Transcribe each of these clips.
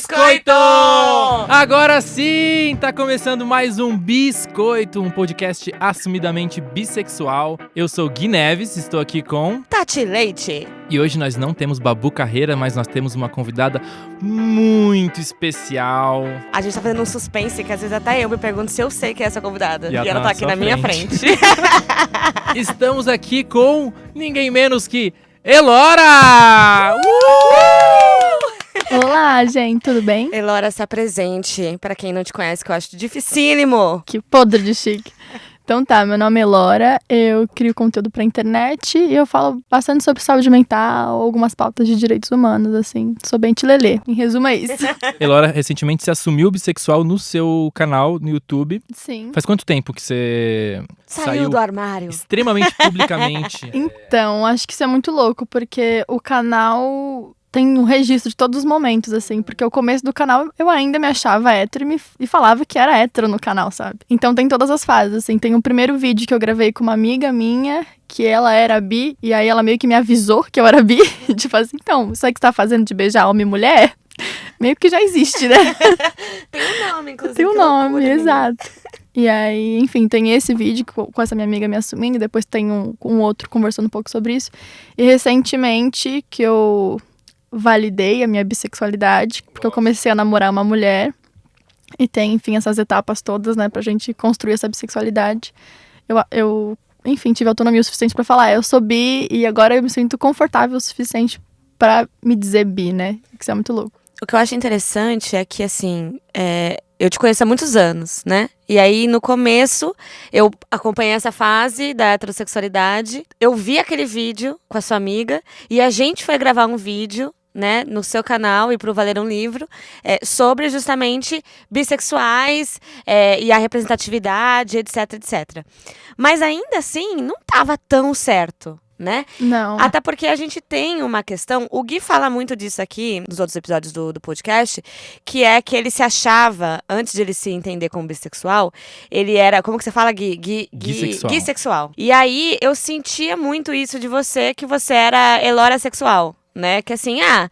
Biscoito! Agora sim, tá começando mais um Biscoito, um podcast assumidamente bissexual. Eu sou Gui Neves, estou aqui com Tati Leite. E hoje nós não temos Babu Carreira, mas nós temos uma convidada muito especial. A gente tá fazendo um suspense que às vezes até eu me pergunto se eu sei quem é essa convidada. E ela tá aqui na minha frente. Estamos aqui com ninguém menos que Elora! Olá, gente, tudo bem? Elora, se apresente. Pra quem não te conhece, que eu acho dificílimo. Que podre de chique. Então tá, meu nome é Elora, eu crio conteúdo pra internet e eu falo bastante sobre saúde mental, algumas pautas de direitos humanos, assim. Sou bem tilelê, em resumo é isso. Elora recentemente se assumiu bissexual no seu canal no YouTube. Sim. Faz quanto tempo que você Saiu do armário. extremamente publicamente? Então, acho que isso é muito louco, porque o canal tem um registro de todos os momentos, assim, porque o começo do canal eu ainda me achava hétero e falava que era hétero no canal, sabe? Então tem todas as fases, assim, tem um primeiro vídeo que eu gravei com uma amiga minha, que ela era bi, e aí ela meio que me avisou que eu era bi, tipo assim, então, isso aí que você tá fazendo de beijar homem e mulher, meio que já existe, né? Tem um nome, inclusive. Tem um nome, exato. E aí, enfim, tem esse vídeo com essa minha amiga me assumindo, e depois tem um outro conversando um pouco sobre isso, e recentemente que eu validei a minha bissexualidade, porque eu comecei a namorar uma mulher e tem, enfim, essas etapas todas, né, pra gente construir essa bissexualidade. Eu enfim, tive autonomia o suficiente pra falar, eu sou bi e agora eu me sinto confortável o suficiente pra me dizer bi, né, que isso é muito louco. O que eu acho interessante é que, assim, eu te conheço há muitos anos, né? E aí, no começo, eu acompanhei essa fase da heterossexualidade. Eu vi aquele vídeo com a sua amiga e a gente foi gravar um vídeo, né, no seu canal e pro Valer um Livro, sobre justamente bissexuais e a representatividade, etc, etc. Mas ainda assim, não tava tão certo, né? Não. Até porque a gente tem uma questão, o Gui fala muito disso aqui, nos outros episódios do podcast, que é que ele se achava, antes de ele se entender como bissexual, ele era, como que você fala, Gui? Guissexual. E aí, eu sentia muito isso de você, que você era Elora sexual, né? Que assim, eu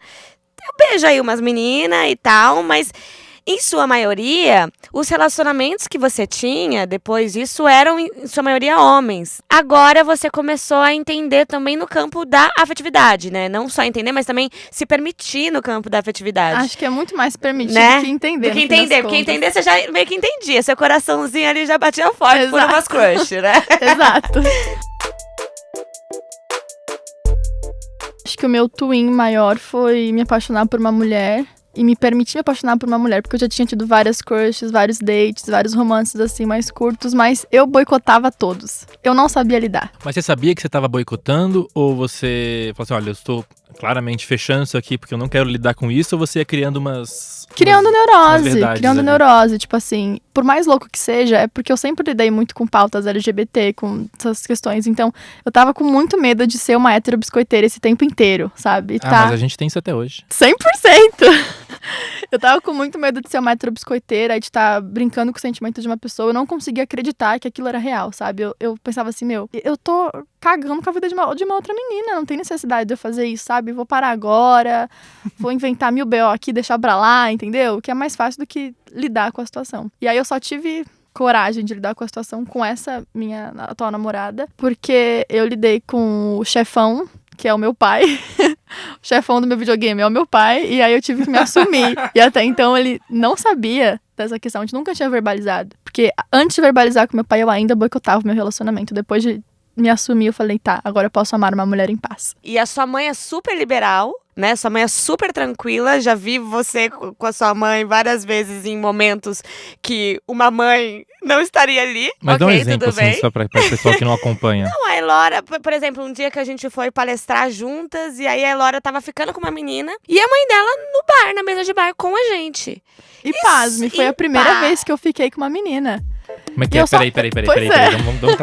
beijo aí umas meninas e tal, mas em sua maioria, os relacionamentos que você tinha depois disso eram, em sua maioria, homens. Agora você começou a entender também no campo da afetividade, né? Não só entender, mas também se permitir no campo da afetividade. Acho que é muito mais permitido, né? que entender. Do que entender, porque entender você já meio que entendia. Seu coraçãozinho ali já batia forte por umas crush, né? Exato. Acho que o meu twin maior foi me apaixonar por uma mulher e me permitir me apaixonar por uma mulher, porque eu já tinha tido várias crushes, vários dates, vários romances assim mais curtos, mas eu boicotava todos. Eu não sabia lidar. Mas você sabia que você estava boicotando ou você falou assim, olha, eu estou claramente fechando isso aqui porque eu não quero lidar com isso, ou você ia criando neurose, tipo assim, por mais louco que seja, é porque eu sempre lidei muito com pautas LGBT, com essas questões, então eu tava com muito medo de ser uma hétero biscoiteira esse tempo inteiro, sabe? Mas a gente tem isso até hoje. 100%! Eu tava com muito medo de ser uma hétero biscoiteira e de estar brincando com o sentimento de uma pessoa, eu não conseguia acreditar que aquilo era real, sabe? Eu pensava assim, eu tô cagando com a vida de uma outra menina, não tem necessidade de eu fazer isso, sabe? Vou parar agora, vou inventar 1000 BO aqui, deixar pra lá, entendeu? Que é mais fácil do que lidar com a situação. E aí eu só tive coragem de lidar com a situação com essa minha atual namorada, porque eu lidei com o chefão, que é o meu pai. O chefão do meu videogame é o meu pai, e aí eu tive que me assumir. E até então ele não sabia dessa questão, a gente nunca tinha verbalizado. Porque antes de verbalizar com meu pai, eu ainda boicotava o meu relacionamento. Depois de me assumir, eu falei, tá, agora eu posso amar uma mulher em paz. E a sua mãe é super liberal, né? Sua mãe é super tranquila. Já vi você com a sua mãe várias vezes em momentos que uma mãe não estaria ali. Mas dá um exemplo, tudo bem? assim, só pra pessoal que não acompanha. Não, a Elora, por exemplo, um dia que a gente foi palestrar juntas, e aí a Elora tava ficando com uma menina, e a mãe dela no bar, na mesa de bar, com a gente. E pasme, foi a primeira vez que eu fiquei com uma menina. Como é que é? Peraí.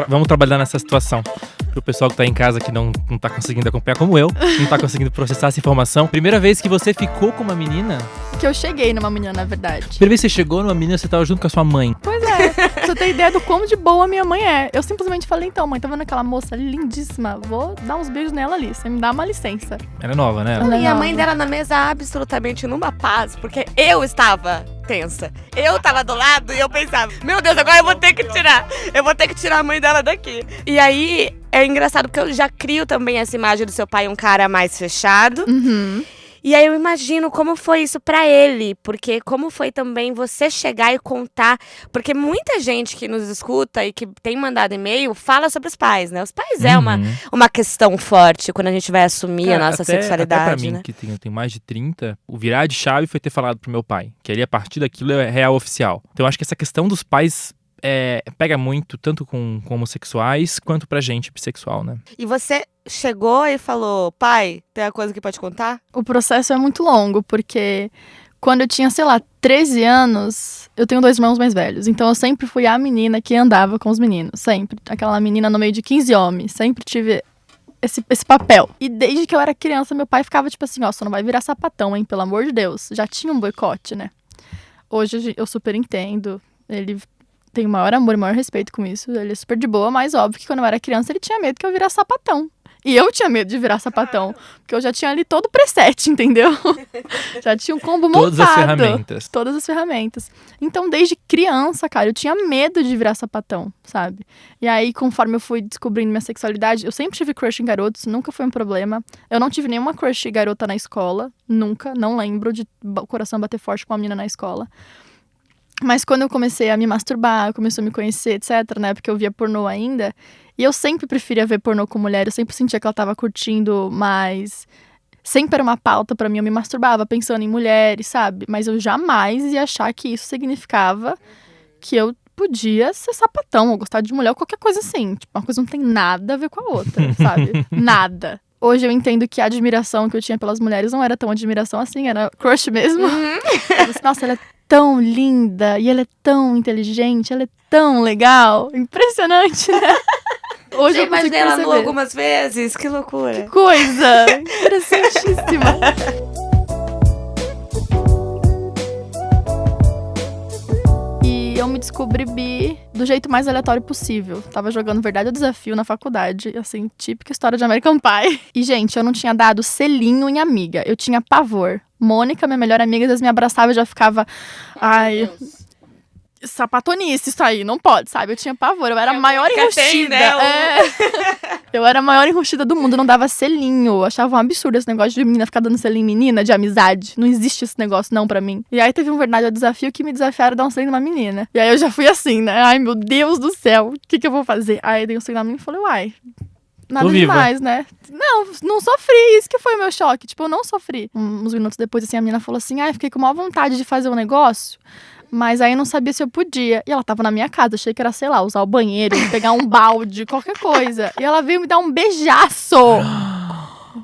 Vamos trabalhar nessa situação. Pro pessoal que tá em casa que não tá conseguindo acompanhar, como eu, não tá conseguindo processar essa informação. Primeira vez que você ficou com uma menina? Que eu cheguei numa menina, na verdade. Primeira vez que você chegou numa menina, você tava junto com a sua mãe. Pois é. você ter ideia do quão de boa minha mãe é. Eu simplesmente falei, então, mãe, tá vendo aquela moça lindíssima? Vou dar uns beijos nela ali, você me dá uma licença. Era nova, né? E a mãe dela na mesa absolutamente numa paz, porque eu estava tensa. Eu tava do lado e eu pensava, meu Deus, agora eu vou ter que tirar a mãe dela daqui. E aí, é engraçado porque eu já crio também essa imagem do seu pai um cara mais fechado. Uhum. E aí eu imagino como foi isso pra ele, porque como foi também você chegar e contar, porque muita gente que nos escuta e que tem mandado e-mail fala sobre os pais, né? Os pais é uma questão forte quando a gente vai assumir a nossa sexualidade, até pra mim, né? que tem mais de 30, o virar de chave foi ter falado pro meu pai, que ali a partir daquilo é real oficial. Então eu acho que essa questão dos pais pega muito, tanto com homossexuais, quanto pra gente bissexual, né? E você chegou e falou, pai, tem uma coisa que pode contar? O processo é muito longo, porque quando eu tinha, 13 anos, eu tenho 2 irmãos mais velhos. Então eu sempre fui a menina que andava com os meninos, sempre. Aquela menina no meio de 15 homens, sempre tive esse papel. E desde que eu era criança, meu pai ficava tipo assim, você não vai virar sapatão, hein, pelo amor de Deus. Já tinha um boicote, né? Hoje eu super entendo, ele tem o maior amor e o maior respeito com isso. Ele é super de boa, mas óbvio que quando eu era criança ele tinha medo que eu virasse sapatão. E eu tinha medo de virar sapatão, porque eu já tinha ali todo o preset, entendeu? Já tinha um combo montado. Todas as ferramentas. Então, desde criança, cara, eu tinha medo de virar sapatão, sabe? E aí, conforme eu fui descobrindo minha sexualidade, eu sempre tive crush em garotos, nunca foi um problema. Eu não tive nenhuma crush garota na escola, nunca. Não lembro de o coração bater forte com uma menina na escola. Mas quando eu comecei a me masturbar, começou a me conhecer, etc, né? Porque eu via pornô ainda. E eu sempre preferia ver pornô com mulher. Eu sempre sentia que ela tava curtindo mais. Sempre era uma pauta pra mim. Eu me masturbava pensando em mulheres, sabe? Mas eu jamais ia achar que isso significava que eu podia ser sapatão ou gostar de mulher ou qualquer coisa assim. Tipo, uma coisa não tem nada a ver com a outra, sabe? Nada. Hoje eu entendo que a admiração que eu tinha pelas mulheres não era tão admiração assim, era crush mesmo. Nossa, ela é tão linda, e ela é tão inteligente, ela é tão legal. Impressionante, né? Hoje você eu consigo imaginei ela perceber. nu algumas vezes? Que loucura. Que coisa! Interessantíssima. E eu me descobri bi do jeito mais aleatório possível. Tava jogando Verdade ou Desafio na faculdade, assim, típica história de American Pie. E, gente, eu não tinha dado selinho em amiga. Eu tinha pavor. Mônica, minha melhor amiga, às vezes me abraçava e já ficava... Ai, sapatonice isso aí, não pode, sabe? Eu tinha pavor, eu era a maior enrustida. Eu era a maior enrustida do mundo, não dava selinho. Eu achava um absurdo esse negócio de menina ficar dando selinho em menina, de amizade. Não existe esse negócio, não, pra mim. E aí teve um Verdade ou Desafio que me desafiaram a dar um selinho numa menina. E aí eu já fui assim, né? Ai, meu Deus do céu, o que eu vou fazer? Aí eu dei um selinho na menina e falei, uai... Nada demais, né? Não sofri, isso que foi o meu choque. Tipo, eu não sofri. Uns minutos depois, assim, a menina falou assim, fiquei com maior vontade de fazer um negócio, mas aí eu não sabia se eu podia. E ela tava na minha casa, achei que era, sei lá, usar o banheiro, pegar um balde, qualquer coisa. E ela veio me dar um beijaço.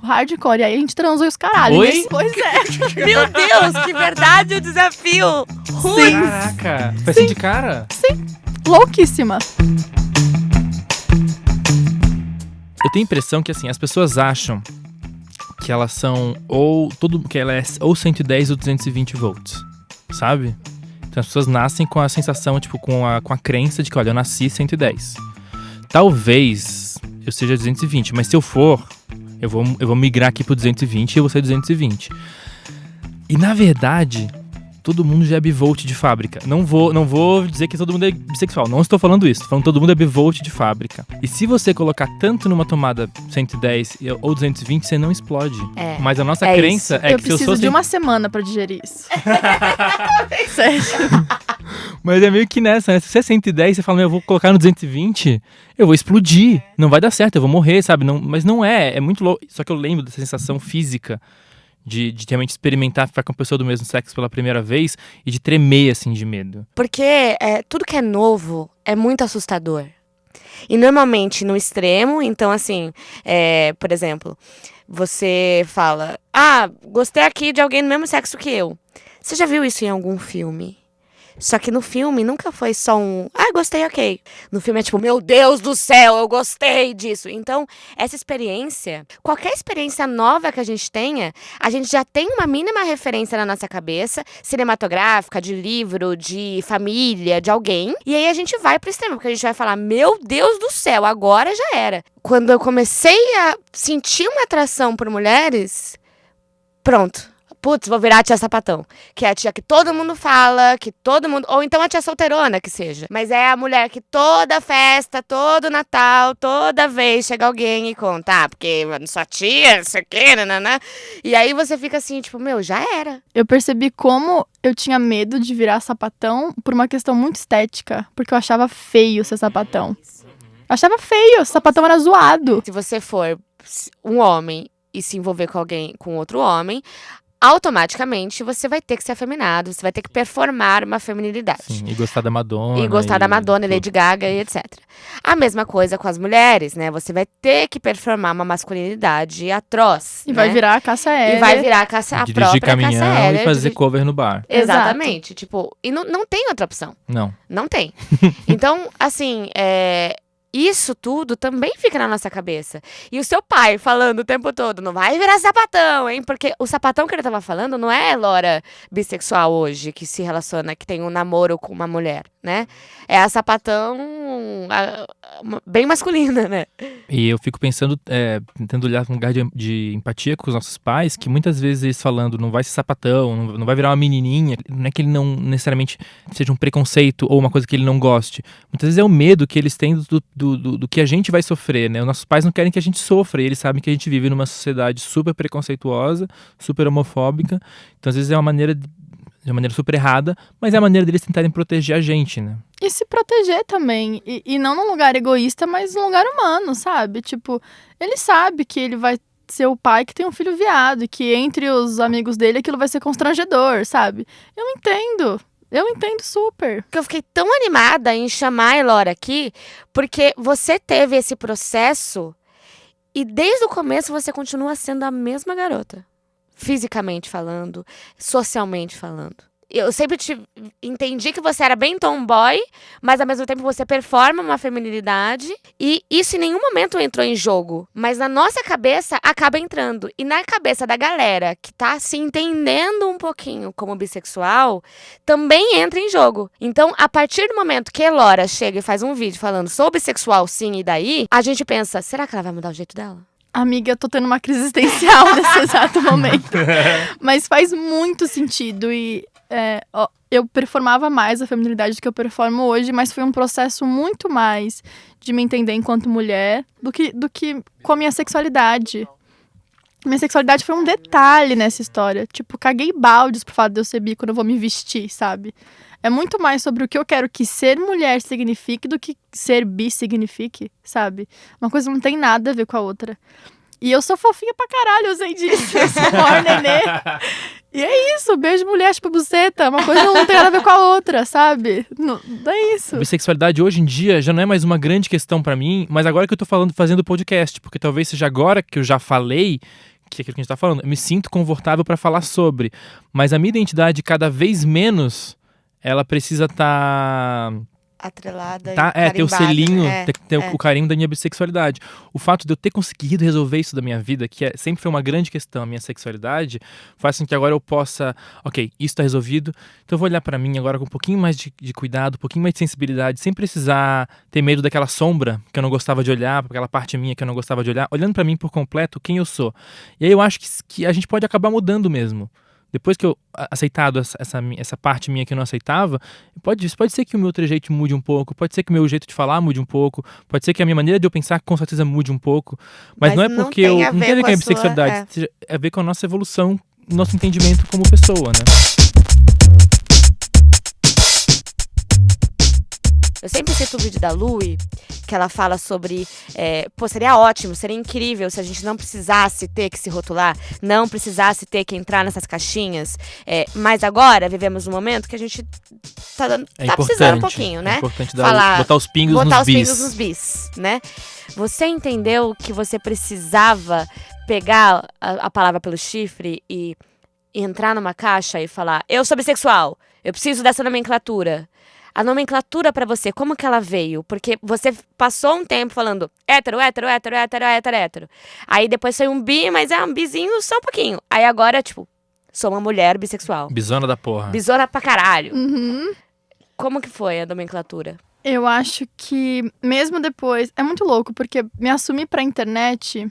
Hardcore. E aí a gente transou os caralhos. Oi? Pois é. Meu Deus, que verdade o desafio. Sim. Caraca. Foi assim de cara? Sim. Louquíssima. Eu tenho a impressão que, assim, as pessoas acham que elas são que ela é ou 110 ou 220 volts, sabe? Então as pessoas nascem com a sensação, tipo, com a crença de que, olha, eu nasci 110. Talvez eu seja 220, mas se eu for, eu vou migrar aqui pro 220 e eu vou ser 220. E, na verdade, todo mundo já é bivolt de fábrica. Não vou dizer que todo mundo é bissexual. Não estou falando isso. Estou falando que todo mundo é bivolt de fábrica. E se você colocar tanto numa tomada 110 ou 220, você não explode. Mas a nossa crença é que se eu sou... Eu preciso de uma semana pra digerir isso. Sério. Mas é meio que nessa, né? Se você é 110, você fala, eu vou colocar no 220, eu vou explodir. Não vai dar certo, eu vou morrer, sabe? Não, mas não é. É muito louco. Só que eu lembro dessa sensação física de realmente experimentar ficar com a pessoa do mesmo sexo pela primeira vez e de tremer, assim, de medo. Porque tudo que é novo é muito assustador. E normalmente no extremo, então assim, por exemplo, você fala, gostei aqui de alguém do mesmo sexo que eu. Você já viu isso em algum filme? Só que no filme nunca foi só gostei, ok. No filme é tipo, meu Deus do céu, eu gostei disso. Então, essa experiência, qualquer experiência nova que a gente tenha, a gente já tem uma mínima referência na nossa cabeça, cinematográfica, de livro, de família, de alguém. E aí a gente vai pro extremo, porque a gente vai falar, meu Deus do céu, agora já era. Quando eu comecei a sentir uma atração por mulheres, pronto. Putz, vou virar a tia sapatão. Que é a tia que todo mundo fala, que todo mundo... Ou então a tia solteirona, que seja. Mas é a mulher que toda festa, todo Natal, toda vez chega alguém e conta. Porque sua tia, não sei o quê, nananã. E aí você fica assim, tipo, meu, já era. Eu percebi como eu tinha medo de virar sapatão por uma questão muito estética. Porque eu achava feio ser sapatão. Eu achava feio, sapatão era zoado. Se você for um homem e se envolver com alguém, com outro homem... automaticamente você vai ter que ser afeminado, você vai ter que performar uma feminilidade. Sim, e gostar da Madonna. E gostar da Madonna, Lady Gaga e etc. A mesma coisa com as mulheres, né? Você vai ter que performar uma masculinidade atroz. E vai virar a Cássia Eller. E vai virar a própria Cássia Eller. E fazer cover no bar. Exatamente. Exato. Tipo, e não tem outra opção. Não tem. Então, assim, isso tudo também fica na nossa cabeça. E o seu pai falando o tempo todo, não vai virar sapatão, hein? Porque o sapatão que ele tava falando não é Lora bissexual hoje, que se relaciona, que tem um namoro com uma mulher, né? É a sapatão bem masculina, né? E eu fico pensando, tentando olhar com um lugar de empatia com os nossos pais, que muitas vezes eles falando, não vai ser sapatão, não vai virar uma menininha, não é que ele não necessariamente seja um preconceito ou uma coisa que ele não goste. Muitas vezes é o medo que eles têm do que a gente vai sofrer, né? Os nossos pais não querem que a gente sofra, e eles sabem que a gente vive numa sociedade super preconceituosa, super homofóbica. Então, às vezes, é uma maneira super errada, mas é a maneira deles tentarem proteger a gente, né? E se proteger também. E não num lugar egoísta, mas num lugar humano, sabe? Tipo, ele sabe que ele vai ser o pai que tem um filho viado, e que entre os amigos dele aquilo vai ser constrangedor, sabe? Eu entendo super. Porque eu fiquei tão animada em chamar a Elora aqui, porque você teve esse processo e desde o começo você continua sendo a mesma garota. Fisicamente falando, socialmente falando. Eu sempre entendi que você era bem tomboy, mas ao mesmo tempo você performa uma feminilidade. E isso em nenhum momento entrou em jogo. Mas na nossa cabeça acaba entrando. E na cabeça da galera que tá se entendendo um pouquinho como bissexual, também entra em jogo. Então, a partir do momento que a Elora chega e faz um vídeo falando sou bissexual sim e daí, a gente pensa, será que ela vai mudar o jeito dela? Amiga, eu tô tendo uma crise existencial nesse exato momento. Mas faz muito sentido e... eu performava mais a feminilidade do que eu performo hoje, mas foi um processo muito mais de me entender enquanto mulher do que com a minha sexualidade. Minha sexualidade foi um detalhe nessa história. Tipo, caguei baldes pro fato de eu ser bi quando eu vou me vestir, sabe? É muito mais sobre o que eu quero que ser mulher signifique do que ser bi signifique, sabe? Uma coisa não tem nada a ver com a outra. E eu sou fofinha pra caralho, eu sei disso. Eu sou maior nenê. E é isso, beijo mulher, tipo buceta. Uma coisa não tem nada a ver com a outra, sabe? Não é isso. A bissexualidade hoje em dia já não é mais uma grande questão pra mim, mas agora que eu tô fazendo podcast, porque talvez seja agora que eu já falei, que é aquilo que a gente tá falando, eu me sinto confortável pra falar sobre. Mas a minha identidade, cada vez menos, ela precisa estar... atrelada ter o selinho, ter o carinho da minha bissexualidade. O fato de eu ter conseguido resolver isso da minha vida, que sempre foi uma grande questão, a minha sexualidade, faz com que agora eu possa, ok, isso tá resolvido, então eu vou olhar pra mim agora com um pouquinho mais de cuidado, um pouquinho mais de sensibilidade, sem precisar ter medo daquela sombra que eu não gostava de olhar, aquela parte minha que eu não gostava de olhar, olhando pra mim por completo quem eu sou. E aí eu acho que a gente pode acabar mudando mesmo. Depois que eu aceitado essa parte minha que eu não aceitava, pode ser que o meu trejeito mude um pouco, pode ser que o meu jeito de falar mude um pouco, pode ser que a minha maneira de eu pensar com certeza mude um pouco, mas não é porque eu não tem a ver com a bissexualidade, tem a ver com a nossa evolução, nosso entendimento como pessoa, né? Eu sempre cito o vídeo da Lui, que ela fala sobre, seria ótimo, seria incrível se a gente não precisasse ter que se rotular, não precisasse ter que entrar nessas caixinhas, mas agora vivemos um momento que a gente tá precisando um pouquinho, né? É importante botar os pingos nos bis, né? Você entendeu que você precisava pegar a palavra pelo chifre e entrar numa caixa e falar, eu sou bissexual, eu preciso dessa nomenclatura. A nomenclatura pra você, como que ela veio? Porque você passou um tempo falando hétero. Aí depois foi um bi, mas é um bizinho só um pouquinho. Aí agora, tipo, sou uma mulher bissexual. Bizona da porra. Bizona pra caralho. Uhum. Como que foi a nomenclatura? Eu acho que mesmo depois... É muito louco, porque me assumir pra internet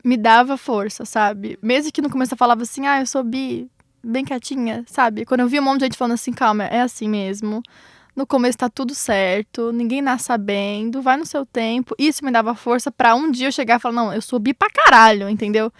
me dava força, sabe? Mesmo que no começo eu falava assim, eu sou bi, bem quietinha, sabe? Quando eu vi um monte de gente falando assim, calma, é assim mesmo. No começo tá tudo certo, ninguém nasce sabendo, vai no seu tempo. Isso me dava força pra um dia eu chegar e falar, não, eu sou bi pra caralho, entendeu?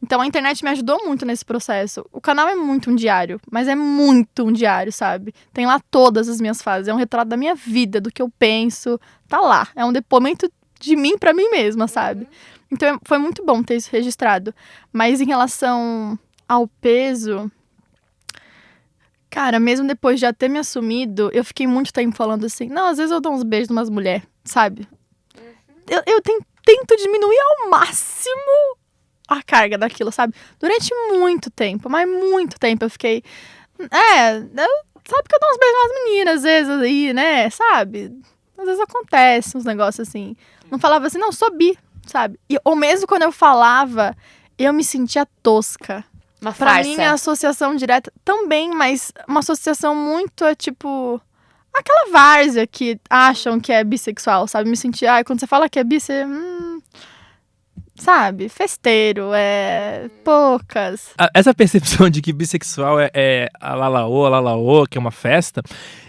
Então a internet me ajudou muito nesse processo. O canal é muito um diário, mas é muito um diário, sabe? Tem lá todas as minhas fases, é um retrato da minha vida, do que eu penso, tá lá. É um depoimento de mim pra mim mesma, sabe? Então foi muito bom ter isso registrado. Mas em relação ao peso... Cara, mesmo depois de já ter me assumido, eu fiquei muito tempo falando assim, não, às vezes eu dou uns beijos numas mulheres, sabe? Eu tento diminuir ao máximo a carga daquilo, sabe? Durante muito tempo, mas muito tempo eu fiquei... sabe que eu dou uns beijos nas meninas, às vezes, aí, né? Sabe? Às vezes acontece uns negócios assim. Não falava assim, não, sou bi, sabe? Ou mesmo quando eu falava, eu me sentia tosca. Uma Pra farsa. mim, a associação direta também, mas uma associação muito tipo... Aquela várzea que acham que é bissexual, sabe? Me sentir... quando você fala que é bi, você... sabe? Festeiro, poucas. Essa percepção de que bissexual é a lalaô, que é uma festa,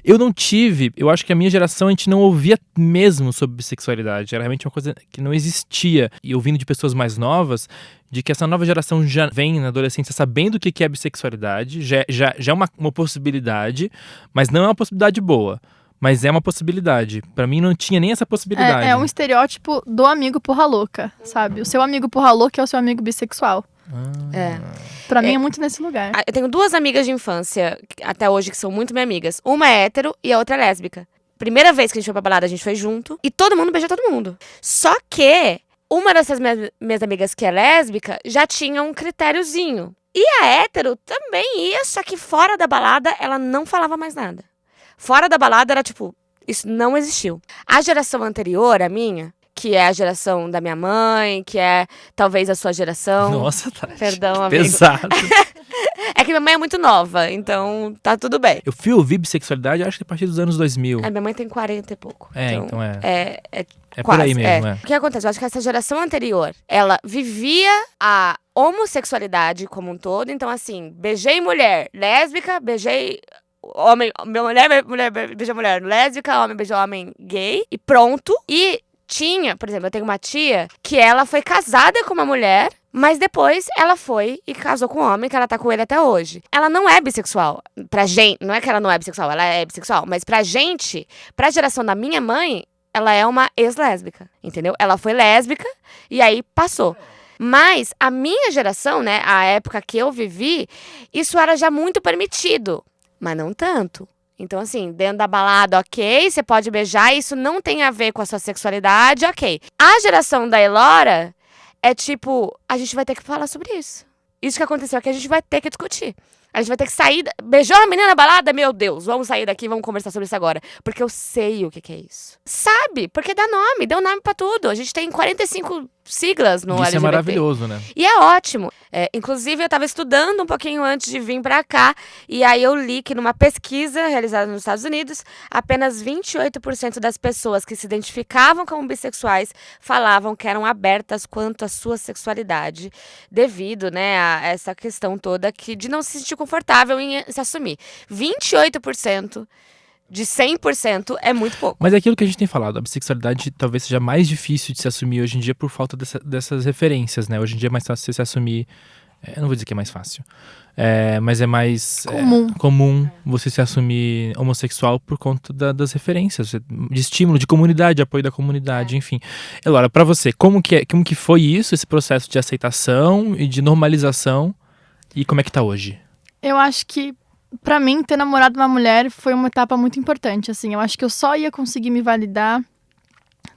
eu não tive. Eu acho que a minha geração, a gente não ouvia mesmo sobre bissexualidade. Era realmente uma coisa que não existia. E ouvindo de pessoas mais novas, de que essa nova geração já vem na adolescência sabendo o que é bissexualidade, já é uma possibilidade, mas não é uma possibilidade boa. Mas é uma possibilidade. Pra mim não tinha nem essa possibilidade. É um estereótipo do amigo porra louca, sabe? O seu amigo porra louca é o seu amigo bissexual. Pra mim é muito nesse lugar. Eu tenho 2 amigas de infância, até hoje, que são muito minhas amigas. Uma é hétero e a outra é lésbica. Primeira vez que a gente foi pra balada, a gente foi junto. E todo mundo beijou todo mundo. Só que uma dessas minhas amigas que é lésbica já tinha um critériozinho. E a hétero também ia, só que fora da balada ela não falava mais nada. Fora da balada era tipo, isso não existiu. A geração anterior, a minha, que é a geração da minha mãe, que é talvez a sua geração. Nossa, Tati. Perdão, amigo. Pesado. É que minha mãe é muito nova, então tá tudo bem. Eu fui ouvir bissexualidade, acho que a partir dos anos 2000. Minha mãe tem 40 e pouco. Então É por quase, aí mesmo, O que acontece? Eu acho que essa geração anterior, ela vivia a homossexualidade como um todo. Então, assim, beijei mulher lésbica, beijei homem, mulher beija mulher lésbica, homem beija homem gay e pronto. E tinha, por exemplo, eu tenho uma tia que ela foi casada com uma mulher, mas depois ela foi e casou com um homem, que ela tá com ele até hoje. Ela não é bissexual. Pra gente, não é que ela não é bissexual, ela é bissexual. Mas pra gente, pra geração da minha mãe, ela é uma ex-lésbica, entendeu? Ela foi lésbica e aí passou. Mas a minha geração, né, a época que eu vivi, isso era já muito permitido, mas não tanto. Então, assim, dentro da balada, ok, você pode beijar, isso não tem a ver com a sua sexualidade, ok. A geração da Elora é tipo, a gente vai ter que falar sobre isso. Isso que aconteceu aqui, a gente vai ter que discutir. A gente vai ter que sair... Beijou a menina na balada? Meu Deus, vamos sair daqui, vamos conversar sobre isso agora. Porque eu sei o que é isso. Sabe? Porque dá nome, deu nome pra tudo. A gente tem 45 siglas no LGBT. Isso é maravilhoso, né? E é ótimo. Inclusive, eu tava estudando um pouquinho antes de vir pra cá. E aí eu li que numa pesquisa realizada nos Estados Unidos, apenas 28% das pessoas que se identificavam como bissexuais falavam que eram abertas quanto à sua sexualidade. Devido, né, a essa questão toda de não se sentir confortável em se assumir. 28% de 100% é muito pouco. Mas é aquilo que a gente tem falado, a bissexualidade talvez seja mais difícil de se assumir hoje em dia por falta dessas referências, né? Hoje em dia é mais fácil você se assumir, eu não vou dizer que é mais fácil, mas é mais comum você se assumir homossexual por conta das referências, de estímulo, de comunidade, de apoio da comunidade, enfim. Elora, pra você, como que foi isso, esse processo de aceitação e de normalização, e como é que tá hoje? Eu acho que, pra mim, ter namorado uma mulher foi uma etapa muito importante, assim. Eu acho que eu só ia conseguir me validar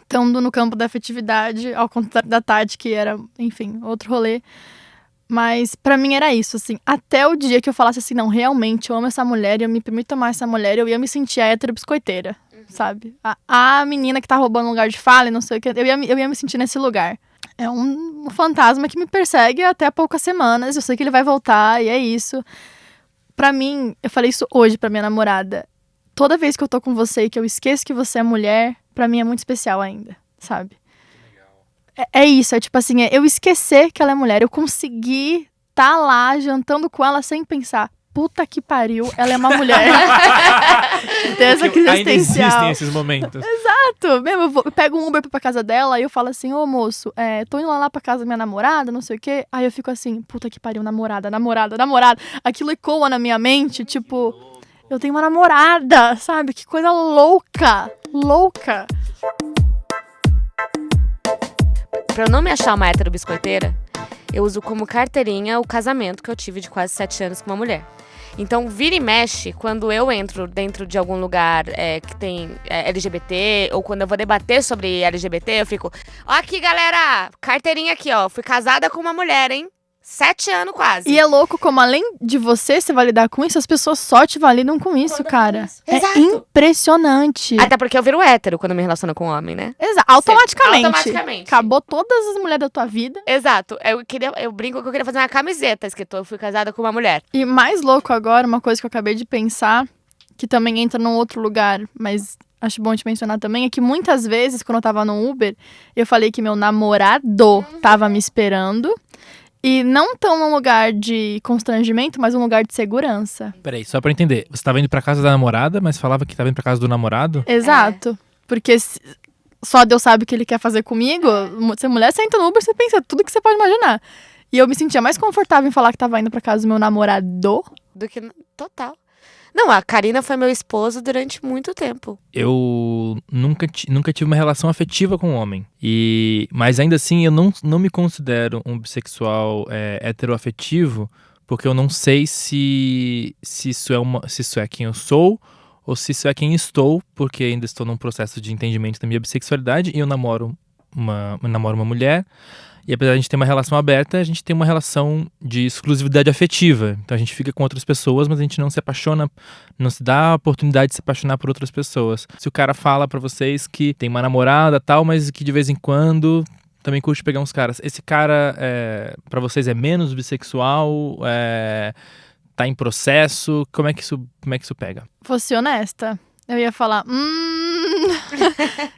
estando no campo da afetividade, ao contrário da Tati, que era, enfim, outro rolê. Mas pra mim era isso, assim. Até o dia que eu falasse assim, não, realmente eu amo essa mulher e eu me permito amar essa mulher, eu ia me sentir a hétero biscoiteira, sabe? A menina que tá roubando lugar de fala e não sei o que, eu ia me sentir nesse lugar. É um fantasma que me persegue até poucas semanas, eu sei que ele vai voltar e é isso. Pra mim, eu falei isso hoje pra minha namorada, toda vez que eu tô com você e que eu esqueço que você é mulher, pra mim é muito especial ainda, sabe? É isso, é tipo assim, eu esquecer que ela é mulher, eu conseguir tá lá jantando com ela sem pensar, puta que pariu, ela é uma mulher. Ter essa crise ainda existencial. Existem esses momentos. Exato, mesmo, eu pego um Uber pra casa dela e eu falo assim, ô moço, tô indo lá pra casa da minha namorada, não sei o quê, aí eu fico assim, puta que pariu, namorada, aquilo ecoa na minha mente, tipo, eu tenho uma namorada, sabe, que coisa louca. Pra eu não me achar uma hétero biscoiteira, eu uso como carteirinha o casamento que eu tive de quase 7 anos com uma mulher. Então, vira e mexe, quando eu entro dentro de algum lugar que tem LGBT, ou quando eu vou debater sobre LGBT, eu fico, ó aqui, galera, carteirinha aqui, ó, fui casada com uma mulher, hein? 7 anos quase. E é louco como, além de você validar com isso, as pessoas só te validam com isso, cara. Exato. É impressionante. Até porque eu viro hétero quando me relaciono com homem, né? Exato. Automaticamente. Automaticamente. Acabou todas as mulheres da tua vida. Exato. Eu brinco que eu queria fazer uma camiseta escrito eu fui casada com uma mulher. E mais louco agora, uma coisa que eu acabei de pensar, que também entra num outro lugar, mas acho bom te mencionar também, é que muitas vezes, quando eu tava no Uber, eu falei que meu namorado tava me esperando. E não tão num lugar de constrangimento, mas um lugar de segurança. Peraí, só pra entender. Você tava indo pra casa da namorada, mas falava que tava indo pra casa do namorado? Exato. Porque só Deus sabe o que ele quer fazer comigo. Se a mulher senta no Uber, você pensa tudo que você pode imaginar. E eu me sentia mais confortável em falar que tava indo pra casa do meu namorado. Do que... Total. Não, a Karina foi meu esposo durante muito tempo. Eu nunca tive uma relação afetiva com um homem. Mas ainda assim, eu não me considero um bissexual heteroafetivo, porque eu não sei se isso é quem eu sou ou se isso é quem estou, porque ainda estou num processo de entendimento da minha bissexualidade e eu namoro uma mulher. E apesar de a gente ter uma relação aberta, a gente tem uma relação de exclusividade afetiva. Então a gente fica com outras pessoas, mas a gente não se apaixona, não se dá a oportunidade de se apaixonar por outras pessoas. Se o cara fala pra vocês que tem uma namorada e tal, mas que de vez em quando também curte pegar uns caras. Esse cara, pra vocês, é menos bissexual? Tá em processo? Como é que isso pega? Vou ser honesta. Eu ia falar,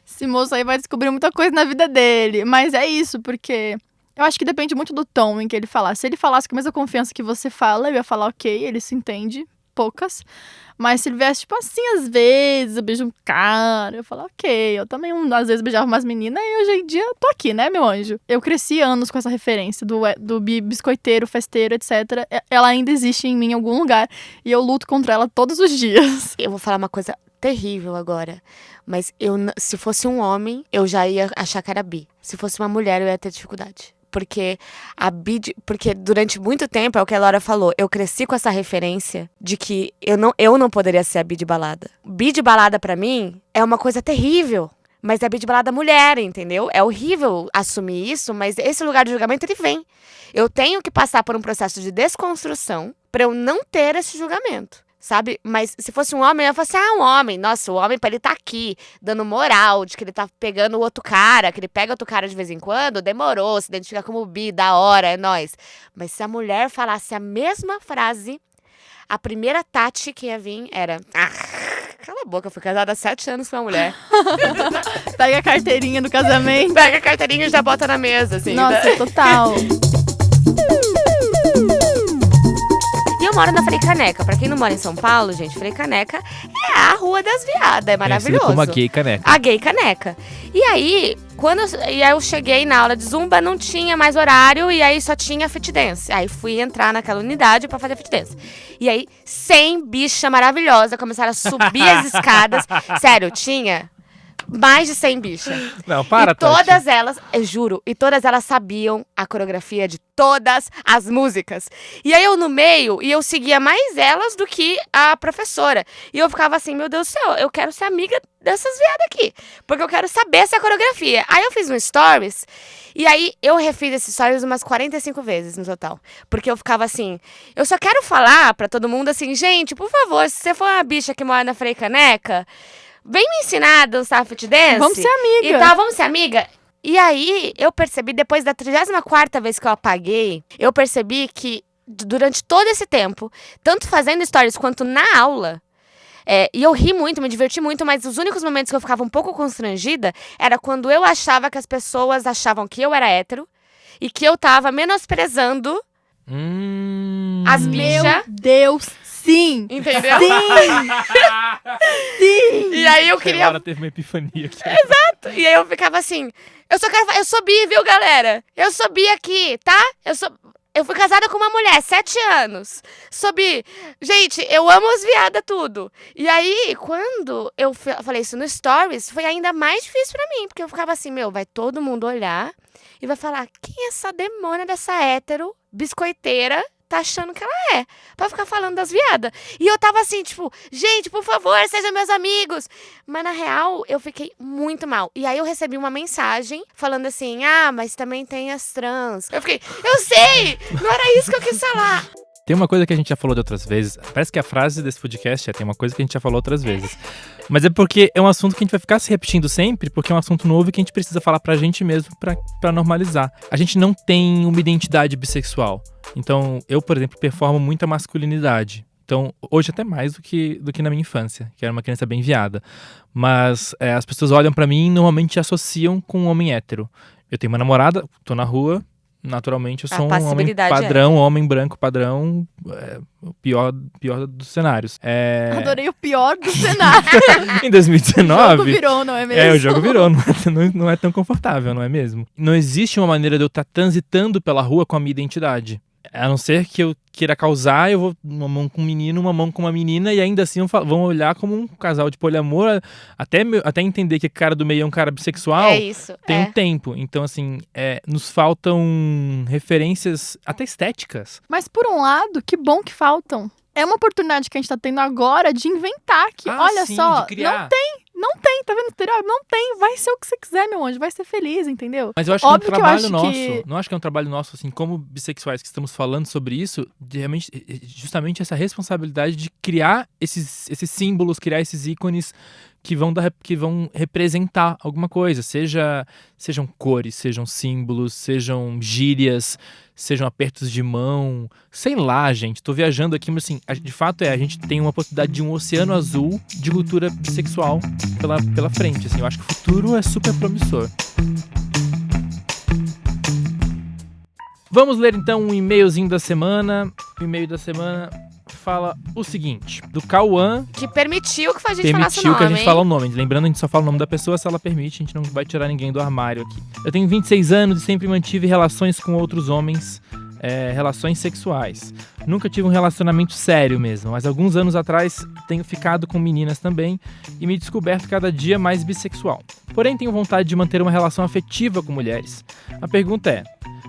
esse moço aí vai descobrir muita coisa na vida dele. Mas é isso, porque eu acho que depende muito do tom em que ele falar. Se ele falasse com a mesma confiança que você fala, eu ia falar, ok, ele se entende, poucas. Mas se ele viesse, tipo assim, às vezes, eu beijo um cara, eu falo, ok, eu também às vezes beijava umas meninas e hoje em dia eu tô aqui, né, meu anjo? Eu cresci anos com essa referência do biscoiteiro, festeiro, etc. Ela ainda existe em mim em algum lugar e eu luto contra ela todos os dias. Eu vou falar uma coisa terrível agora, mas se fosse um homem, eu já ia achar que era bi. Se fosse uma mulher, eu ia ter dificuldade. Porque porque durante muito tempo, é o que a Laura falou, eu cresci com essa referência de que eu não poderia ser a bi de balada. Bi de balada pra mim é uma coisa terrível, mas é bi de balada mulher, entendeu? É horrível assumir isso, mas esse lugar de julgamento ele vem. Eu tenho que passar por um processo de desconstrução pra eu não ter esse julgamento. Sabe? Mas se fosse um homem, eu ia falar assim, um homem. Nossa, o homem pra ele tá aqui, dando moral, de que ele tá pegando o outro cara, que ele pega outro cara de vez em quando, demorou, se identifica como bi, da hora, é nóis. Mas se a mulher falasse a mesma frase, a primeira Tati que ia vir era, cala a boca, eu fui casada há 7 anos com uma mulher. Pega a carteirinha do casamento. Pega a carteirinha e já bota na mesa, assim. Nossa, total. Eu moro na Frei Caneca. Pra quem não mora em São Paulo, gente, Frei Caneca é a Rua das Viadas. É maravilhoso. Como a Gay Caneca. A Gay Caneca. E aí, aí eu cheguei na aula de Zumba, não tinha mais horário e aí só tinha fit dance. Aí fui entrar naquela unidade pra fazer fit dance. E aí, 100 bicha maravilhosa começaram a subir as escadas. Sério, tinha mais de 100 bichas. Não, para, E todas elas, eu juro, e todas elas sabiam a coreografia de todas as músicas. E aí eu no meio, e eu seguia mais elas do que a professora. E eu ficava assim, meu Deus do céu, eu quero ser amiga dessas viadas aqui. Porque eu quero saber essa coreografia. Aí eu fiz um stories, e aí eu refiz esses stories umas 45 vezes no total. Porque eu ficava assim, eu só quero falar pra todo mundo assim, gente, por favor, se você for uma bicha que mora na Frei Caneca, vem me ensinar a dançar fit dance. Vamos ser amiga. E tal, vamos ser amiga. E aí, eu percebi, depois da 34ª vez que eu apaguei, eu percebi que durante todo esse tempo, tanto fazendo stories quanto na aula, e eu ri muito, me diverti muito, mas os únicos momentos que eu ficava um pouco constrangida era quando eu achava que as pessoas achavam que eu era hétero e que eu tava menosprezando as bichas. Meu Deus, sim! Entendeu? Sim! Sim! E aí eu queria... Agora teve uma epifania aqui. Exato! E aí eu ficava assim, eu sou bi, viu, galera? Eu sou bi aqui, tá? Eu fui casada com uma mulher, 7 anos. Sou bi. Gente, eu amo as viadas tudo. E aí, quando eu falei isso no Stories, foi ainda mais difícil pra mim. Porque eu ficava assim, vai todo mundo olhar e vai falar, quem é essa demônia dessa hétero, biscoiteira, tá achando que ela é? Pra ficar falando das viadas. E eu tava assim, tipo, gente, por favor, sejam meus amigos. Mas na real, eu fiquei muito mal. E aí eu recebi uma mensagem falando assim, mas também tem as trans. Eu fiquei, eu sei! Não era isso que eu quis falar. Tem uma coisa que a gente já falou de outras vezes. Parece que a frase desse podcast tem uma coisa que a gente já falou outras vezes. Mas é porque é um assunto que a gente vai ficar se repetindo sempre, porque é um assunto novo que a gente precisa falar pra gente mesmo pra normalizar. A gente não tem uma identidade bissexual. Então, eu, por exemplo, performo muita masculinidade. Então, hoje até mais do que na minha infância, que era uma criança bem viada. Mas as pessoas olham pra mim e normalmente associam com um homem hétero. Eu tenho uma namorada, tô na rua, naturalmente eu sou um homem padrão, homem branco padrão, o pior dos cenários. Adorei o pior do cenário. Em 2019... O jogo virou, não é mesmo? O jogo virou, não é tão confortável, não é mesmo? Não existe uma maneira de eu estar transitando pela rua com a minha identidade. A não ser que eu queira causar, eu vou uma mão com um menino, uma mão com uma menina, e ainda assim vão olhar como um casal de poliamor, até entender que o cara do meio é um cara bissexual. É isso. Tem um tempo. Então, assim, nos faltam referências até estéticas. Mas por um lado, que bom que faltam. É uma oportunidade que a gente tá tendo agora de inventar que, olha sim, só, de criar. não tem, tá vendo o estereótipo? Não tem, vai ser o que você quiser, meu anjo, vai ser feliz, entendeu? Mas eu acho Óbvio que é um trabalho que nosso. Não acho que é um trabalho nosso, assim, como bissexuais que estamos falando sobre isso, de realmente, justamente essa responsabilidade de criar esses símbolos, criar esses ícones que vão representar alguma coisa, sejam cores, sejam símbolos, sejam gírias, sejam apertos de mão, sei lá, gente, tô viajando aqui, mas assim, de fato a gente tem uma possibilidade de um oceano azul de cultura bissexual pela frente, assim, eu acho que o futuro é super promissor. Vamos ler então um e-mailzinho da semana. O e-mail da semana fala o seguinte, do Cauã, que permitiu que a gente falasse o nome, que a gente fale o nome. Lembrando, a gente só fala o nome da pessoa se ela permite, a gente não vai tirar ninguém do armário aqui. Eu tenho 26 anos e sempre mantive relações com outros homens, relações sexuais. Nunca tive um relacionamento sério mesmo, mas alguns anos atrás tenho ficado com meninas também e me descoberto cada dia mais bissexual. Porém, tenho vontade de manter uma relação afetiva com mulheres. A pergunta é,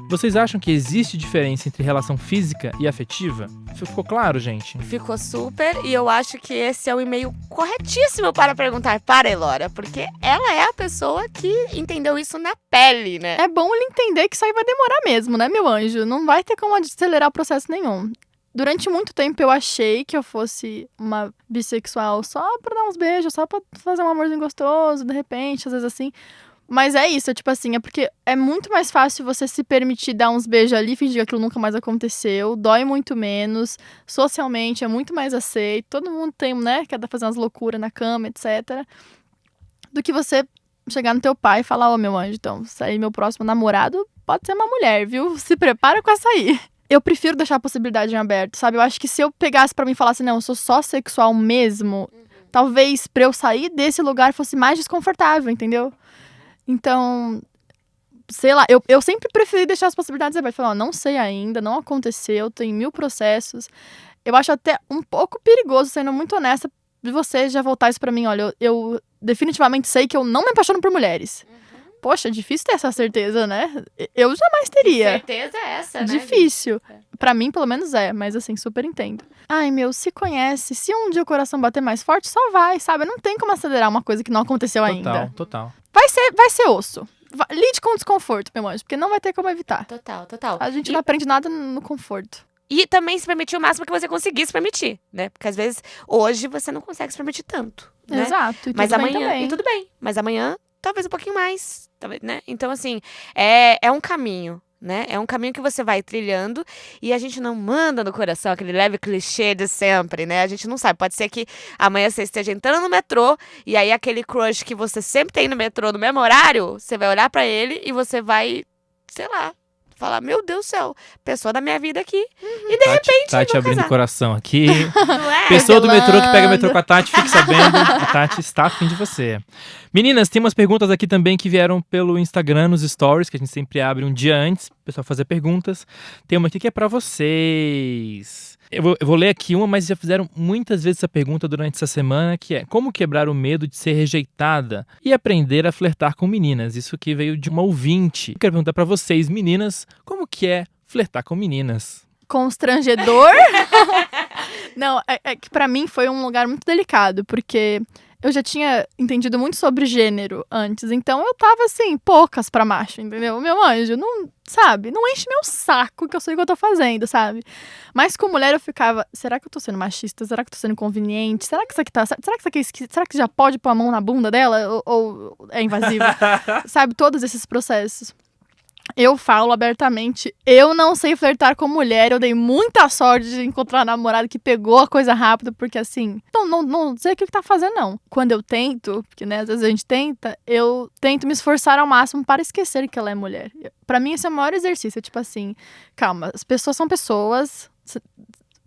vocês acham que existe diferença entre relação física e afetiva? Ficou claro, gente? Ficou super, e eu acho que esse é o e-mail corretíssimo para perguntar para a Elora, porque ela é a pessoa que entendeu isso na pele, né? É bom ele entender que isso aí vai demorar mesmo, né, meu anjo? Não vai ter como acelerar o processo nenhum. Durante muito tempo eu achei que eu fosse uma bissexual só pra dar uns beijos, só pra fazer um amorzinho gostoso, de repente, às vezes assim. Mas é isso, tipo assim, é porque é muito mais fácil você se permitir dar uns beijos ali, fingir que aquilo nunca mais aconteceu, dói muito menos, socialmente é muito mais aceito, todo mundo tem, né, quer fazer umas loucuras na cama, etc. Do que você chegar no teu pai e falar, meu anjo, então, sair meu próximo namorado pode ser uma mulher, viu? Se prepara com essa aí. Eu prefiro deixar a possibilidade em aberto, sabe? Eu acho que se eu pegasse pra mim e falasse, não, eu sou só sexual mesmo, talvez pra eu sair desse lugar fosse mais desconfortável, entendeu? Então, sei lá, eu sempre preferi deixar as possibilidades abertas. Falar, não sei ainda, não aconteceu, tem 1000 processos. Eu acho até um pouco perigoso, sendo muito honesta, de você já voltar isso pra mim. Olha, eu definitivamente sei que eu não me apaixono por mulheres. Poxa, é difícil ter essa certeza, né? Eu jamais teria. Que certeza é essa, né? Difícil. Pra mim, pelo menos mas assim, super entendo. Ai, meu, se conhece, se um dia o coração bater mais forte, só vai, sabe? Não tem como acelerar uma coisa que não aconteceu ainda. Total. Vai ser osso. Lide com o desconforto, meu anjo, porque não vai ter como evitar. Total. A gente não aprende nada no conforto. E também se permitir o máximo que você conseguir se permitir, né? Porque às vezes, hoje, você não consegue se permitir tanto, né? Exato. E Mas tudo bem amanhã, também. e tudo bem. Mas amanhã, talvez um pouquinho mais, talvez, né? Então, assim, é um caminho, né? É um caminho que você vai trilhando e a gente não manda no coração aquele leve clichê de sempre, né? A gente não sabe. Pode ser que amanhã você esteja entrando no metrô e aí aquele crush que você sempre tem no metrô no mesmo horário, você vai olhar pra ele e você vai, sei lá, falar, meu Deus do céu, pessoa da minha vida aqui. E de repente, Tati abrindo o coração aqui. não é? Pessoa do metrô que pega o metrô com a Tati, fique sabendo, a Tati está afim de você. Meninas, tem umas perguntas aqui também que vieram pelo Instagram, nos stories, que a gente sempre abre um dia antes, o pessoal fazer perguntas. Tem uma aqui que é pra vocês. Eu vou ler aqui uma, mas já fizeram muitas vezes essa pergunta durante essa semana, que é como quebrar o medo de ser rejeitada e aprender a flertar com meninas. Isso aqui veio de uma ouvinte. Eu quero perguntar pra vocês, meninas, como que é flertar com meninas? Constrangedor? Não, é que pra mim foi um lugar muito delicado, porque eu já tinha entendido muito sobre gênero antes, então eu tava assim, poucas pra macho, entendeu? Meu anjo, não, sabe, não enche meu saco que eu sei o que eu tô fazendo, sabe? Mas com mulher eu ficava, será que eu tô sendo machista? Será que eu tô sendo inconveniente? Será que isso aqui tá, será que isso aqui é esquisito? Será que já pode pôr a mão na bunda dela? Ou é invasivo? Sabe, todos esses processos. Eu falo abertamente, eu não sei flertar com mulher, eu dei muita sorte de encontrar um namorado que pegou a coisa rápido, porque assim, não sei o que tá fazendo não. Quando eu tento, porque né, às vezes a gente tenta, eu tento me esforçar ao máximo para esquecer que ela é mulher. Pra mim esse é o maior exercício, é tipo assim, calma, as pessoas são pessoas,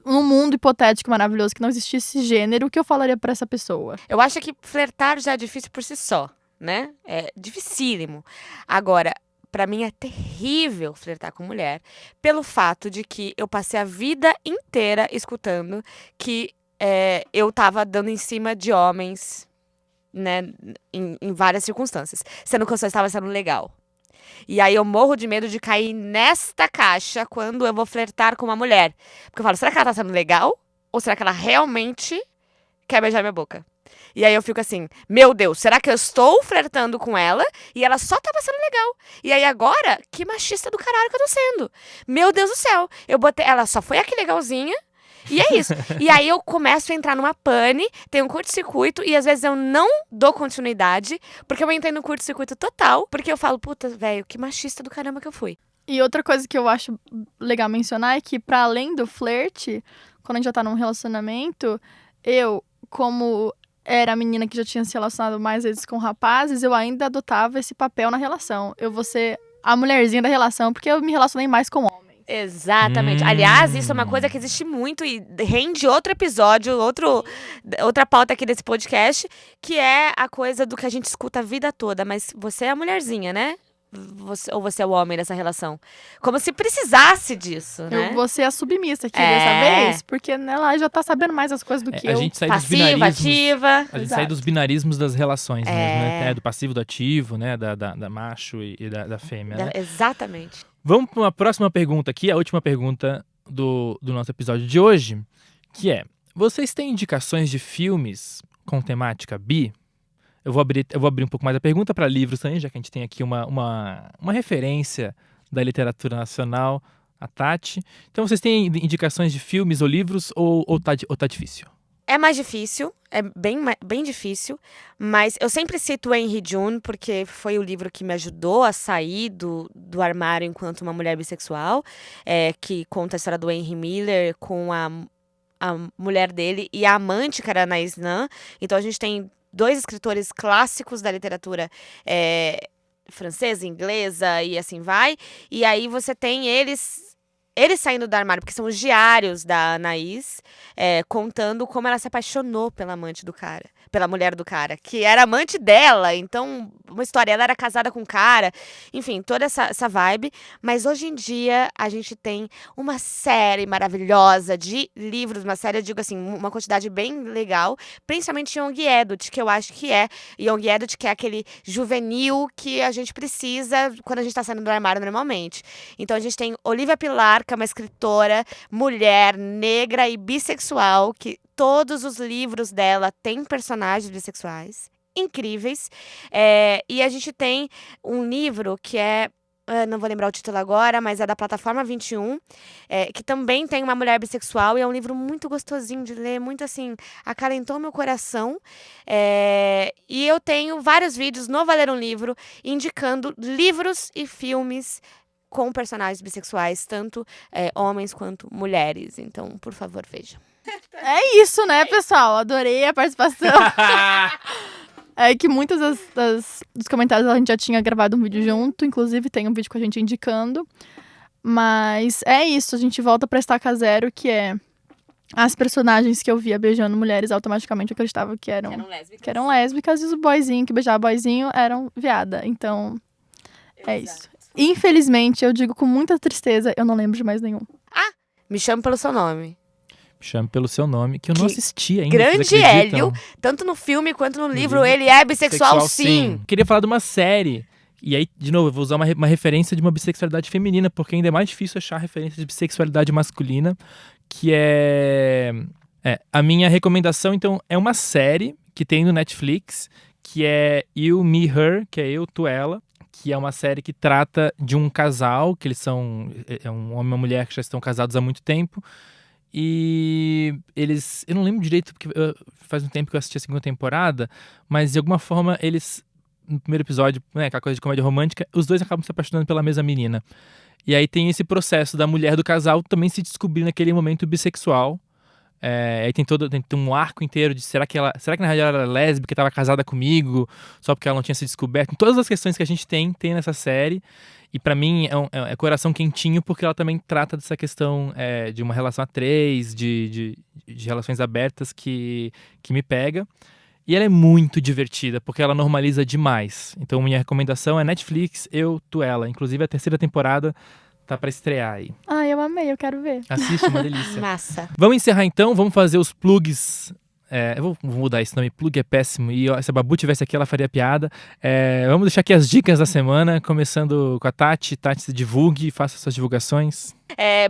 num mundo hipotético maravilhoso que não existisse gênero, o que eu falaria pra essa pessoa? Eu acho que flertar já é difícil por si só, né? É dificílimo. Agora, pra mim é terrível flertar com mulher, pelo fato de que eu passei a vida inteira escutando que eu tava dando em cima de homens, né, em várias circunstâncias, sendo que eu só estava sendo legal. E aí eu morro de medo de cair nesta caixa quando eu vou flertar com uma mulher. Porque eu falo, será que ela tá sendo legal? Ou será que ela realmente quer beijar minha boca? E aí eu fico assim, meu Deus, será que eu estou flertando com ela e ela só tava sendo legal? E aí agora, que machista do caralho que eu tô sendo. Meu Deus do céu, eu botei, ela só foi aqui legalzinha e é isso. E aí eu começo a entrar numa pane, tem um curto-circuito e às vezes eu não dou continuidade, porque eu entrei no curto-circuito total, porque eu falo, puta, velho, que machista do caramba que eu fui. E outra coisa que eu acho legal mencionar é que, pra além do flerte, quando a gente já tá num relacionamento, eu, como era a menina que já tinha se relacionado mais vezes com rapazes, eu ainda adotava esse papel na relação. Eu vou ser a mulherzinha da relação, porque eu me relacionei mais com homens. Exatamente. Aliás, isso é uma coisa que existe muito e rende outro episódio, outra pauta aqui desse podcast, que é a coisa do que a gente escuta a vida toda. Mas você é a mulherzinha, né? Ou você é o homem dessa relação? Como se precisasse disso, né? Eu vou ser a submissa aqui dessa vez, porque ela já tá sabendo mais as coisas do que eu. A gente sai passiva, dos binarismos, ativa. a gente sai dos binarismos das relações mesmo, né? Do passivo, do ativo, né? Da macho e da fêmea, né? Exatamente. Vamos para uma próxima pergunta aqui, a última pergunta do nosso episódio de hoje, que é, vocês têm indicações de filmes com temática bi? Eu vou abrir um pouco mais a pergunta para livros também, já que a gente tem aqui uma referência da literatura nacional, a Tati. Então, vocês têm indicações de filmes ou livros ou tá difícil? É mais difícil, é bem difícil, mas eu sempre cito o Henry June, porque foi o livro que me ajudou a sair do armário enquanto uma mulher bissexual, que conta a história do Henry Miller com a mulher dele e a amante, que era a Anaïs Nin. Então, a gente tem 2 escritores clássicos da literatura francesa, inglesa e assim vai. E aí você tem eles saindo do armário, porque são os diários da Anaïs, contando como ela se apaixonou pela amante do cara. pela mulher do cara, que era amante dela, então, uma história, ela era casada com um cara, enfim, toda essa vibe, mas hoje em dia a gente tem uma série maravilhosa de livros, uma série, eu digo assim, uma quantidade bem legal, principalmente Young Adult, que eu acho que é Young Adult, que é aquele juvenil que a gente precisa quando a gente tá saindo do armário normalmente. Então a gente tem Olivia Pilar, que é uma escritora, mulher, negra e bissexual, que todos os livros dela têm personagens bissexuais incríveis. E a gente tem um livro que é, não vou lembrar o título agora, mas é da Plataforma 21, que também tem uma mulher bissexual, e é um livro muito gostosinho de ler, muito assim, acalentou meu coração. E eu tenho vários vídeos no Valer um Livro, indicando livros e filmes com personagens bissexuais, tanto homens quanto mulheres. Então, por favor, vejam. É isso, né, pessoal? Adorei a participação. É que muitos dos comentários a gente já tinha gravado um vídeo junto, inclusive tem um vídeo com a gente indicando. Mas é isso, a gente volta pra Estaca Zero, que é as personagens que eu via beijando mulheres automaticamente eu acreditava que eram lésbicas, e os boyzinhos que beijavam boyzinho eram viada. Então, é isso. Infelizmente, eu digo com muita tristeza, eu não lembro de mais nenhum. Me chame pelo seu nome. Chame pelo seu nome, que eu não assisti ainda. Grande Hélio, tanto no filme quanto no livro, ele é bissexual, sim. Queria falar de uma série. E aí, de novo, eu vou usar uma referência de uma bissexualidade feminina, porque ainda é mais difícil achar referência de bissexualidade masculina, que é... A minha recomendação, então, é uma série que tem no Netflix, que é You, Me, Her, que é Eu, Tu, Ela, que é uma série que trata de um casal, que eles são... É um homem e uma mulher que já estão casados há muito tempo. E eles... Eu não lembro direito, porque faz um tempo que eu assisti a segunda temporada, mas de alguma forma eles... No primeiro episódio, né, aquela coisa de comédia romântica, os dois acabam se apaixonando pela mesma menina. E aí tem esse processo da mulher do casal também se descobrir naquele momento bissexual. Aí tem um arco inteiro de será que na realidade ela era lésbica, estava casada comigo, só porque ela não tinha se descoberto. Todas as questões que a gente tem nessa série. E pra mim é coração quentinho, porque ela também trata dessa questão de uma relação a três, de relações abertas que me pega. E ela é muito divertida, porque ela normaliza demais. Então minha recomendação é Netflix, Eu, Tu, Ela. Inclusive a terceira temporada tá pra estrear aí. Eu amei, eu quero ver. Assiste, uma delícia. Massa. Vamos encerrar então, vamos fazer os plugs. Eu vou mudar esse nome, plug é péssimo, e se a Babu tivesse aqui ela faria piada. Vamos deixar aqui as dicas da semana, começando com a Tati. Tati, se divulgue, faça suas divulgações.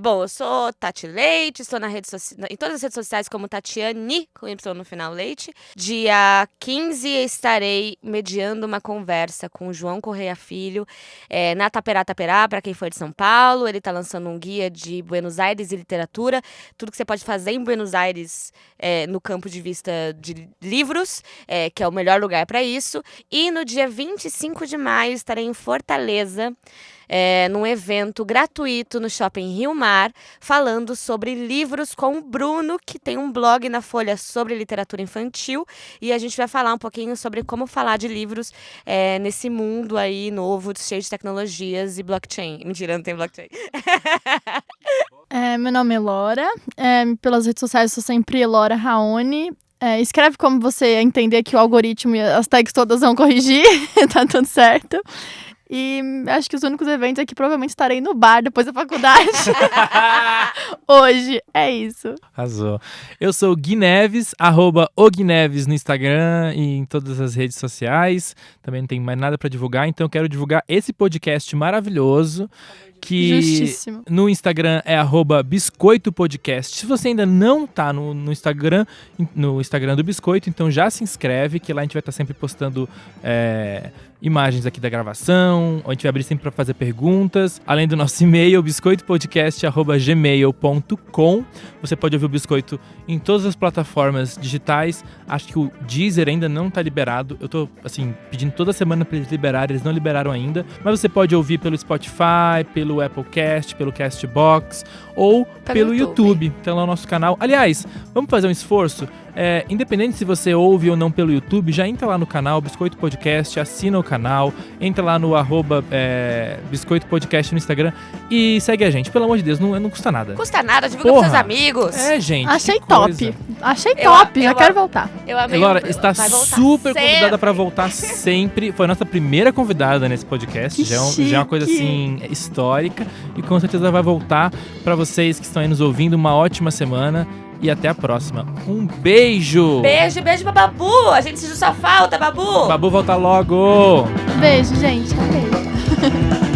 Bom, eu sou Tati Leite, estou em todas as redes sociais como Tatiane, com Y no final, Leite. Dia 15 estarei mediando uma conversa com o João Correia Filho na Taperá, para quem for de São Paulo. Ele está lançando um guia de Buenos Aires e literatura, tudo que você pode fazer em Buenos Aires no campo de vista de livros, que é o melhor lugar para isso. E no dia 25 de maio estarei em Fortaleza, num evento gratuito no Shopping Rio Mar, falando sobre livros com o Bruno, que tem um blog na Folha sobre literatura infantil, e a gente vai falar um pouquinho sobre como falar de livros nesse mundo aí novo, cheio de tecnologias e blockchain. Mentira, não tem blockchain. Meu nome é Lora, pelas redes sociais eu sou sempre Lora Raoni. Escreve como você entender que o algoritmo e as tags todas vão corrigir, tá tudo certo. E acho que os únicos eventos é que provavelmente estarei no bar depois da faculdade. Hoje, é isso. Arrasou. Eu sou o Gui Neves, @oguineves no Instagram e em todas as redes sociais. Também não tem mais nada pra divulgar, então eu quero divulgar esse podcast maravilhoso. Que justíssimo. No Instagram é @biscoitopodcast. Se você ainda não tá no Instagram do Biscoito, então já se inscreve, que lá a gente vai estar sempre postando imagens aqui da gravação, a gente vai abrir sempre para fazer perguntas, além do nosso e-mail, biscoitopodcast@gmail.com. Você pode ouvir o Biscoito em todas as plataformas digitais. Acho que o Deezer ainda não tá liberado. Eu tô, assim, pedindo toda semana para eles liberarem, eles não liberaram ainda. Mas você pode ouvir pelo Spotify, pelo Applecast, pelo Castbox ou pelo YouTube. Então lá no nosso canal. Aliás, vamos fazer um esforço? independente se você ouve ou não pelo YouTube, já entra lá no canal Biscoito Podcast, assina o canal, entra lá no @Biscoito Podcast no Instagram e segue a gente. Pelo amor de Deus, não custa nada. Custa nada, divulga pros seus amigos. Gente. Achei top. Achei top, já quero voltar. Eu amei. Elora está super convidada pra voltar sempre. Foi a nossa primeira convidada nesse podcast. Já é uma coisa assim histórica. E com certeza vai voltar. Pra vocês que estão aí nos ouvindo, uma ótima semana. E até a próxima. Um beijo! Beijo pra Babu! A gente sentiu sua falta, Babu! Babu volta logo! Beijo, gente. Beijo.